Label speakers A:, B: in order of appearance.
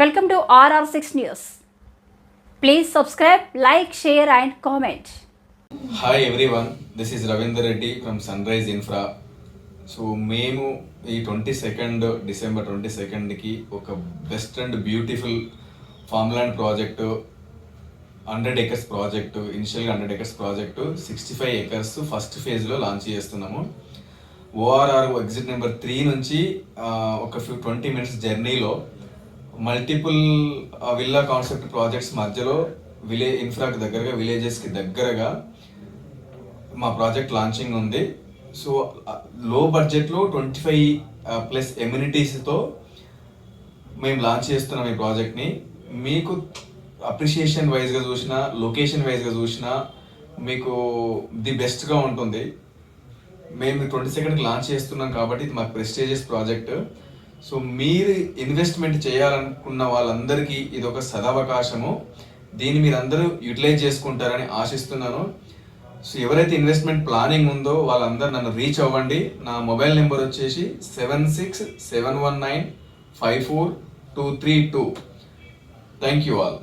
A: Welcome to RR6 News. Please subscribe, like, share and comment.
B: Hi everyone, this is Ravindra Reddy from Sunrise Infra. So మేము ఈ 22nd December 22కి ఒక best and beautiful farm land project 100 acres project, ఇనిషియల్గా 100 acres project 65 acres first ఫేజ్లో launch చేస్తున్నాము. ORR exit number 3 నుంచి ఒక 20 minutes జర్నీలో multiple villa concept projects మధ్యలో ఇన్ఫ్రాకి దగ్గరగా, విలేజెస్కి దగ్గరగా మా ప్రాజెక్ట్ లాంచింగ్ ఉంది. సో లో బడ్జెట్లో 25+ ఎమ్యూనిటీస్తో మేము లాంచ్ చేస్తున్నాం ఈ ప్రాజెక్ట్ని. మీకు అప్రిషియేషన్ వైజ్గా చూసినా, లొకేషన్ వైజ్గా చూసినా మీకు ది బెస్ట్గా ఉంటుంది. మేము 22కి లాంచ్ చేస్తున్నాం కాబట్టి ఇది మాకు ప్రెస్టీజియస్ ప్రాజెక్ట్. సో మీరు ఇన్వెస్ట్మెంట్ చేయాలనుకున్న వాళ్ళందరికీ ఇది ఒక సదవకాశము. దీన్ని మీరు అందరూ యూటిలైజ్ చేసుకుంటారని ఆశిస్తున్నాను. సో ఎవరైతే ఇన్వెస్ట్మెంట్ ప్లానింగ్ ఉందో వాళ్ళందరూ నన్ను రీచ్ అవ్వండి. నా మొబైల్ నెంబర్ వచ్చేసి 7671954232. Thank you all.